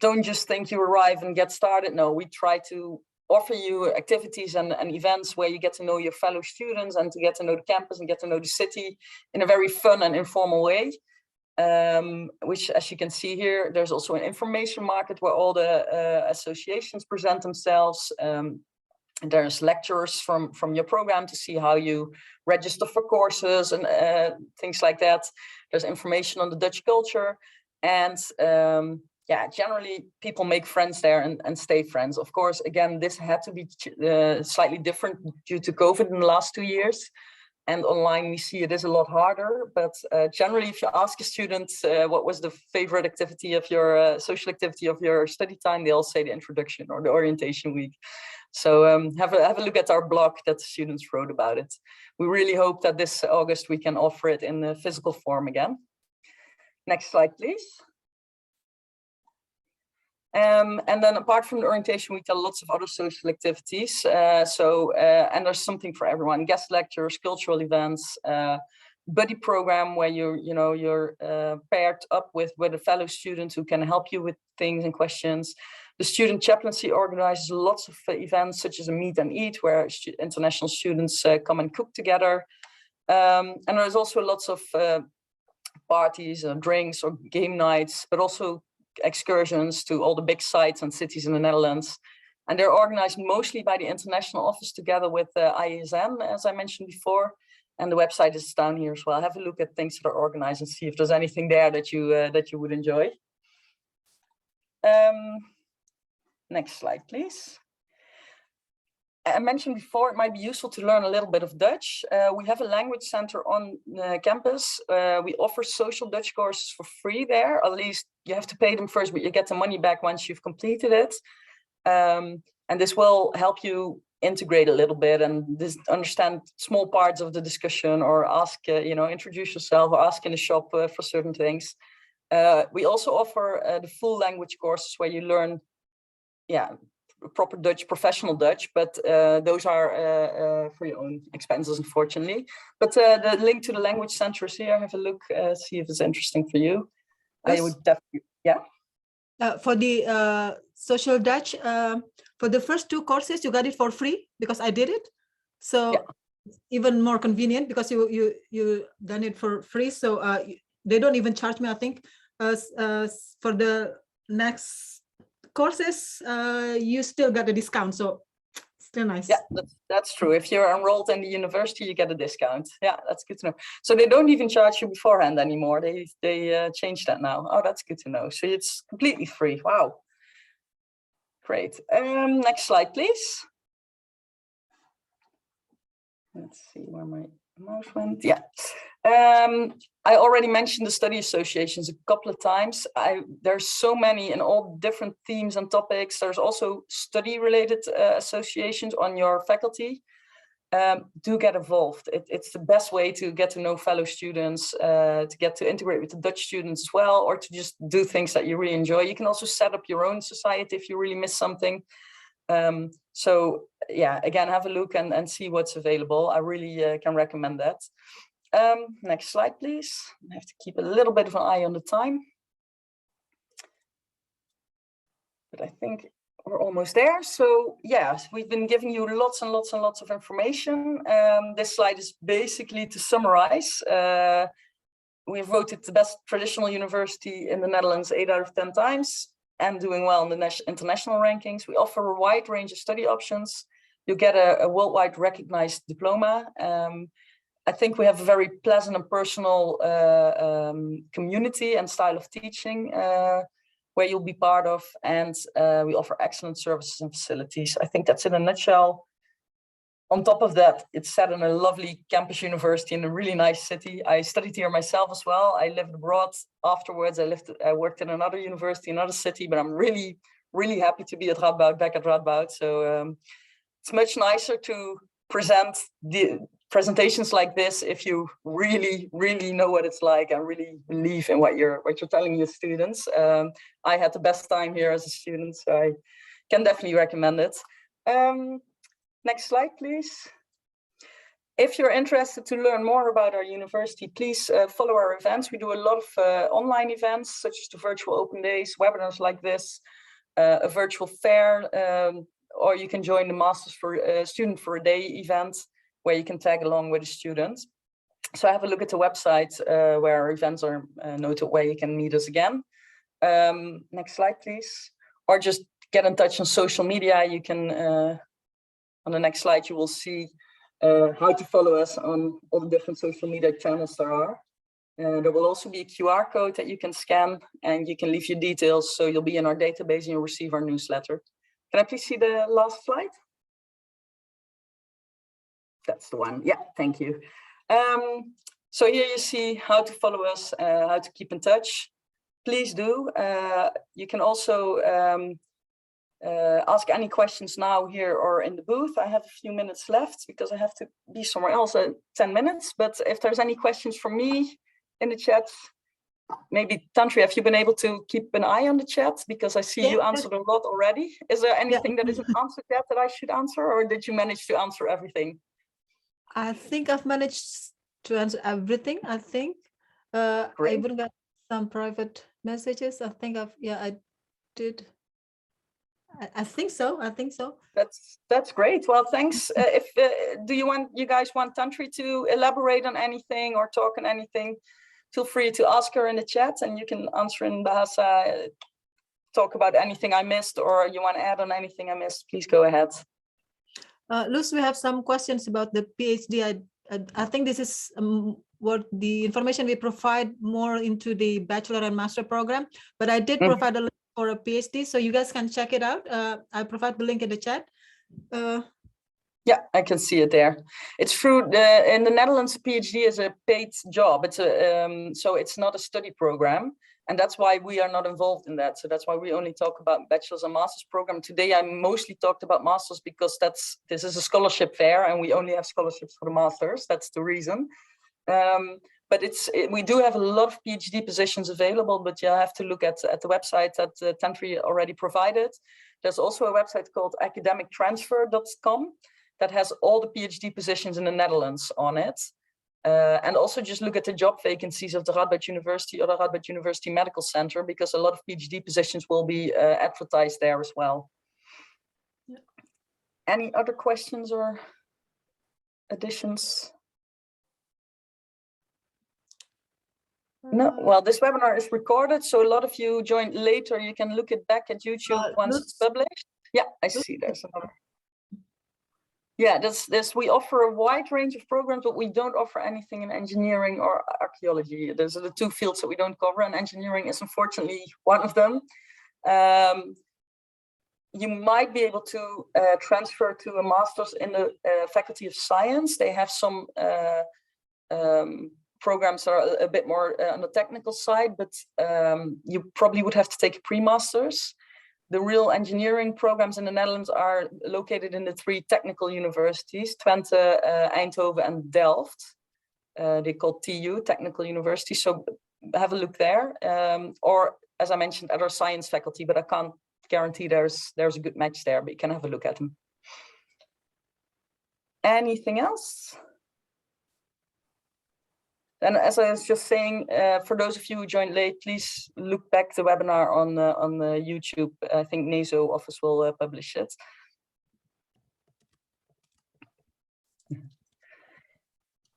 don't just think you arrive and get started. No, we try to offer you activities and events where you get to know your fellow students and to get to know the campus and get to know the city in a very fun and informal way. Which, as you can see here, there's also an information market where all the associations present themselves. There's lectures from your program to see how you register for courses and things like that. There's information on the Dutch culture, and yeah, generally people make friends there and stay friends. Of course, again, this had to be slightly different due to COVID in the last 2 years. And online we see it is a lot harder, but generally if you ask a student what was the favorite activity of your social activity of your study time, they all say the introduction or the orientation week. So have a look at our blog that the students wrote about it. We really hope that this August we can offer it in a physical form again. Next slide, please. And then apart from the orientation week, there are lots of other social activities. And there's something for everyone: guest lectures, cultural events, buddy program where you're paired up with a fellow student who can help you with things and questions. The student chaplaincy organizes lots of events such as a meet and eat where international students come and cook together. And there's also lots of parties or drinks or game nights, but also excursions to all the big sites and cities in the Netherlands. And they're organized mostly by the international office together with ISN, as I mentioned before. And the website is down here as well. Have a look at things that are organized and see if there's anything there that you would enjoy. Next slide, please. I mentioned before, it might be useful to learn a little bit of Dutch. We have a language center on campus. We offer social Dutch courses for free there. At least you have to pay them first, but you get the money back once you've completed it. And this will help you integrate a little bit and understand small parts of the discussion, or ask, introduce yourself, or ask in the shop for certain things. We also offer the full language courses where you learn, proper Dutch, professional Dutch, but those are for your own expenses, unfortunately. But the link to the language center is here. Have a look, see if it's interesting for you. Yes. I would definitely, for the social Dutch, for the first 2 courses, you got it for free because I did it. So Yeah. even more convenient because you done it for free. So they don't even charge me, I think. For the next courses, you still got a discount. So still nice. Yeah, that's true. If you're enrolled in the university, you get a discount. Yeah, that's good to know. So they don't even charge you beforehand anymore. They changed that now. Oh, that's good to know. So it's completely free. Wow. Great. Next slide, please. Let's see where my mouse went. Yeah. I already mentioned the study associations a couple of times. There's so many in all different themes and topics. There's also study-related associations on your faculty. Do get involved. It's the best way to get to know fellow students, to get to integrate with the Dutch students as well, or to just do things that you really enjoy. You can also set up your own society if you really miss something. So yeah, again, have a look and see what's available. I really can recommend that. Next slide, please. I have to keep a little bit of an eye on the time. But I think we're almost there. So yes, we've been giving you lots and lots and lots of information. This slide is basically to summarize. We've voted the best traditional university in the Netherlands 8 out of 10 times and doing well in the international rankings. We offer a wide range of study options. You get a worldwide recognized diploma. I think we have a very pleasant and personal community and style of teaching where you'll be part of, and we offer excellent services and facilities. I think that's in a nutshell. On top of that, it's set in a lovely campus university in a really nice city. I studied here myself as well. I lived abroad afterwards. I worked in another university, another city, but I'm really, really happy to be at Radboud, back at Radboud. So it's much nicer to present the presentations like this if you really, really know what it's like and really believe in what you're telling your students. I had the best time here as a student, so I can definitely recommend it. Next slide, please. If you're interested to learn more about our university, please follow our events. We do a lot of online events, such as the virtual open days, webinars like this, a virtual fair, or you can join the Masters for Student for a Day event, where you can tag along with a student. So have a look at the website where our events are noted, where you can meet us again. Next slide, please. Or just get in touch on social media. You can, on the next slide, you will see how to follow us on all the different social media channels there are. There will also be a QR code that you can scan and you can leave your details. So you'll be in our database and you'll receive our newsletter. Can I please see the last slide? That's the one. Yeah, thank you. So here you see how to follow us, how to keep in touch. Please do. You can also ask any questions now here or in the booth. I have a few minutes left because I have to be somewhere else in 10 minutes. But if there's any questions for me in the chat, maybe Tantri, have you been able to keep an eye on the chat? Because I see you answered a lot already. Is there anything that isn't answered yet that I should answer, or did you manage to answer everything? I think I've managed to answer everything. I think I even got some private messages. I think I did. I think so. I think so. That's great. Well, thanks. Do you guys want Tantri to elaborate on anything or talk on anything? Feel free to ask her in the chat, and you can answer in Bahasa, talk about anything I missed, or you want to add on anything I missed. Please go ahead. Loes, we have some questions about the PhD. I think this is what the information we provide more into the bachelor and master program, but I did provide a link for a PhD, so you guys can check it out. I provide the link in the chat. Yeah, I can see it there. It's true. In the Netherlands, a PhD is a paid job. It's so it's not a study program, and that's why we are not involved in that. So that's why we only talk about bachelor's and master's program. Today, I mostly talked about masters because this is a scholarship fair, and we only have scholarships for the masters. That's the reason. But we do have a lot of PhD positions available, but you have to look at the website that Tantri already provided. There's also a website called academictransfer.com that has all the PhD positions in the Netherlands on it. And also just look at the job vacancies of the Radboud University or the Radboud University Medical Center, because a lot of PhD positions will be advertised there as well. Any other questions or additions? No, well, this webinar is recorded, so a lot of you joined later. You can look it back at YouTube once it's published. Yeah, I see there's another. Yeah, this we offer a wide range of programs, but we don't offer anything in engineering or archaeology. Those are the two fields that we don't cover, and engineering is unfortunately one of them. You might be able to transfer to a master's in the Faculty of Science. They have some programs that are a bit more on the technical side, but you probably would have to take a pre-masters. The real engineering programs in the Netherlands are located in the 3 technical universities, Twente, Eindhoven, and Delft. They call TU, Technical University, so have a look there. Or, as I mentioned, at our science faculty, but I can't guarantee there's a good match there, but you can have a look at them. Anything else? And as I was just saying, for those of you who joined late, please look back the webinar on YouTube. I think NASO office will publish it.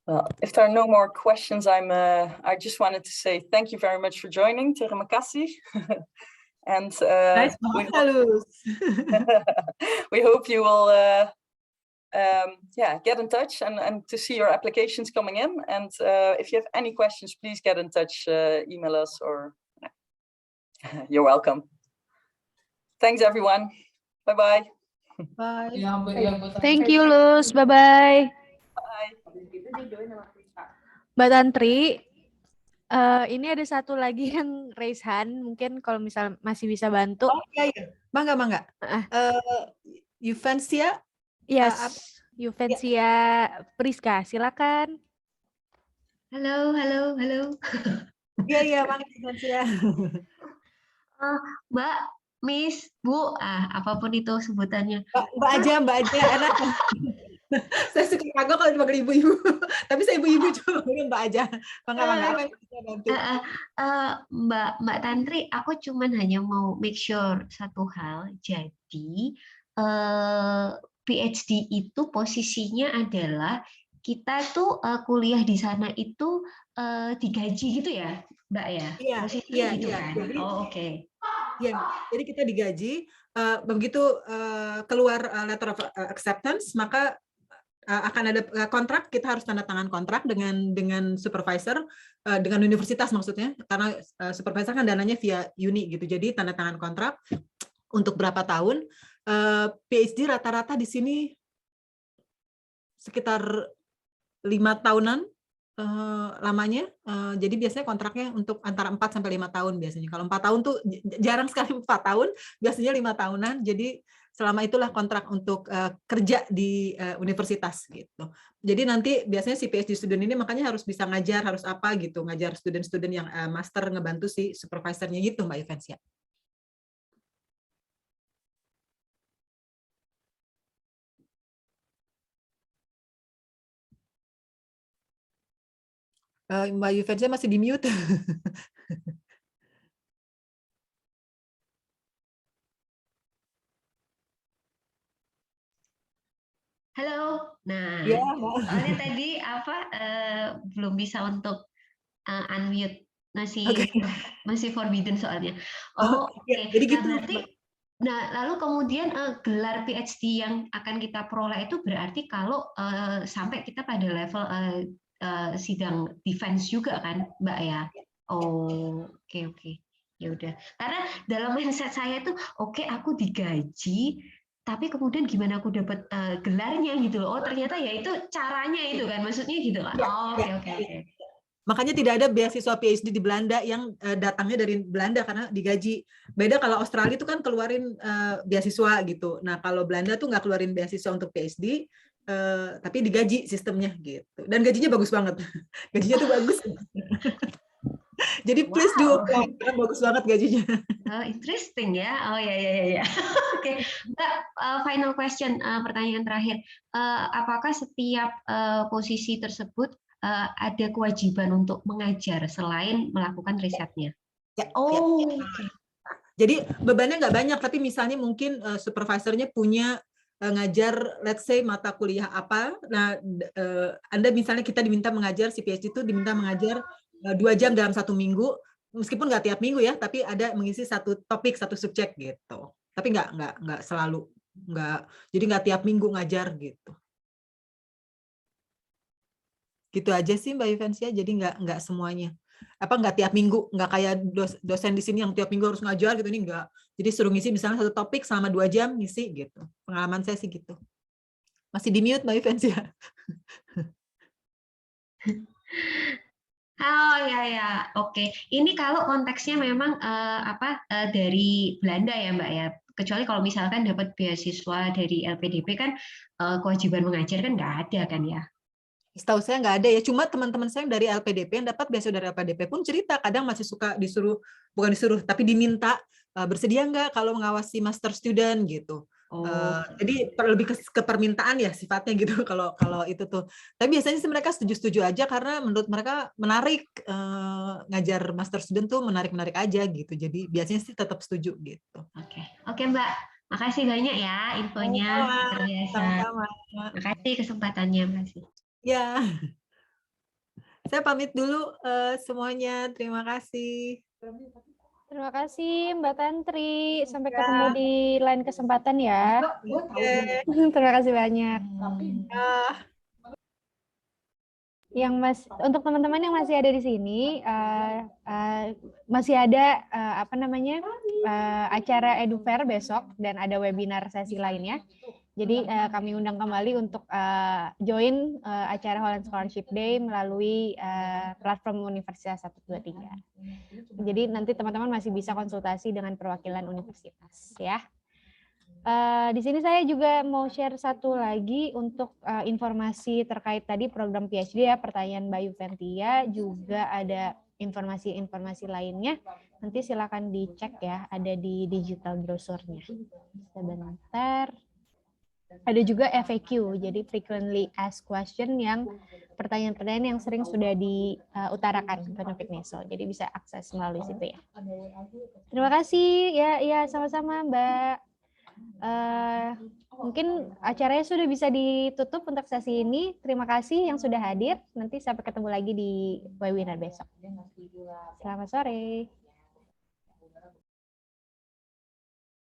Well, if there are no more questions, I just wanted to say thank you very much for joining. Terima kasih. And Nice we hope you will get in touch and to see your applications coming in. And if you have any questions, please get in touch, email us, or you're welcome. Thanks, everyone. Bye-bye. Bye. Thank you, Loes. Bye-bye. Bye. Mbak Tantri, ini ada satu lagi yang raise hand. Mungkin kalau misal masih bisa bantu. Oh iya. Mangga. Yuvensia? Yes, Yuvensia Priska, silakan. Halo. Iya, Mangga Yuvensia. Mbak, Miss, Bu, apapun itu sebutannya. Mbak aja, enak. Saya suka kagok kalau dipanggil ibu-ibu, tapi saya ibu-ibu cuma panggil Mbak aja. Mangga. Mbak Tantri, aku cuman hanya mau make sure satu hal. Jadi PhD itu posisinya adalah kita tuh kuliah di sana itu digaji gitu ya, Mbak ya? Iya, gitu kan? Jadi, oke. Iya, jadi kita digaji. Begitu keluar letter of acceptance, maka akan ada kontrak. Kita harus tanda tangan kontrak dengan supervisor, dengan universitas maksudnya, karena supervisor kan dananya via uni gitu. Jadi tanda tangan kontrak untuk berapa tahun. PhD rata-rata di sini sekitar 5 tahunan lamanya. Jadi biasanya kontraknya untuk antara 4 sampai 5 tahun biasanya. Kalau 4 tahun tuh jarang sekali 4 tahun, biasanya 5 tahunan. Jadi selama itulah kontrak untuk kerja di universitas gitu. Jadi nanti biasanya si PhD student ini makanya harus bisa ngajar, harus apa gitu, ngajar student-student yang master, ngebantu si supervisornya gitu, Mbak Yuvensia. Mbak Yuvensia masih di mute. Halo. Nah, Ya, soalnya tadi belum bisa untuk unmute, masih forbidden soalnya. Oh, oke. Jadi gitu. Lalu kemudian gelar PhD yang akan kita peroleh itu berarti kalau sampai kita pada level sidang defense juga kan, Mbak ya? Oh, oke. Ya udah. Karena dalam mindset saya tuh, oke, aku digaji, tapi kemudian gimana aku dapat gelarnya gitu loh. Oh, ternyata ya itu caranya itu kan, maksudnya gitu lah. Oh, oke. Makanya tidak ada beasiswa PhD di Belanda yang datangnya dari Belanda karena digaji. Beda kalau Australia itu kan keluarin beasiswa gitu. Nah, kalau Belanda tuh nggak keluarin beasiswa untuk PhD, tapi digaji sistemnya gitu. Dan gajinya bagus banget. Gajinya tuh bagus. Jadi please do apply, karena bagus banget gajinya. Interesting ya. Oh ya. Oke. Mbak, final question, pertanyaan terakhir. Apakah setiap posisi tersebut ada kewajiban untuk mengajar selain melakukan risetnya? Ya. Okay. Jadi bebannya nggak banyak, tapi misalnya mungkin supervisornya punya ngajar, let's say mata kuliah apa. Nah, Anda misalnya kita diminta mengajar, si PhD itu diminta mengajar 2 jam dalam 1 minggu, meskipun nggak tiap minggu ya, tapi ada mengisi satu topik, satu subjek gitu. Tapi nggak selalu, jadi nggak tiap minggu ngajar gitu. Gitu aja sih Mbak Yvensia, jadi nggak semuanya. Nggak tiap minggu, nggak kayak dosen di sini yang tiap minggu harus ngajar gitu, ini nggak. Jadi suruh ngisi misalnya satu topik selama 2 jam ngisi gitu. Pengalaman saya sih gitu. Masih di mute Mbak Yvensia. Oh ya, oke. Ini kalau konteksnya memang dari Belanda ya Mbak ya. Kecuali kalau misalkan dapat beasiswa dari LPDP kan kewajiban mengajar kan nggak ada kan ya. Setahu saya nggak ada ya. Cuma teman-teman saya yang dari LPDP yang dapat beasiswa dari LPDP pun cerita kadang masih suka bukan disuruh, tapi diminta bersedia nggak kalau mengawasi master student gitu. Jadi lebih ke permintaan ya sifatnya gitu kalau itu tuh. Tapi biasanya sih mereka setuju-setuju aja karena menurut mereka menarik, ngajar master student tuh menarik-menarik aja gitu. Jadi biasanya sih tetap setuju gitu. Oke Mbak, makasih banyak ya infonya. Luar biasa. Sama-sama. Makasih kesempatannya, makasih. Ya. Saya pamit dulu semuanya. Terima kasih. Terima kasih Mbak Tantri. Sampai ketemu di lain kesempatan ya. Terima kasih banyak. Untuk teman-teman yang masih ada di sini, masih ada acara EduFair besok dan ada webinar sesi lainnya. Jadi kami undang kembali untuk join acara Holland Scholarship Day melalui platform Universitas 123. Jadi nanti teman-teman masih bisa konsultasi dengan perwakilan universitas ya. Di sini saya juga mau share satu lagi untuk informasi terkait tadi program PhD ya, pertanyaan Mbak Yuventia, juga ada informasi-informasi lainnya. Nanti silakan dicek ya, ada di digital browsernya. Sebentar. Ada juga FAQ, jadi frequently asked question yang pertanyaan-pertanyaan yang sering sudah diutarakan ke Topik Neso. Jadi bisa akses melalui situ ya. Terima kasih ya sama-sama Mbak. Mungkin acaranya sudah bisa ditutup untuk sesi ini. Terima kasih yang sudah hadir. Nanti sampai ketemu lagi di webinar besok. Selamat sore.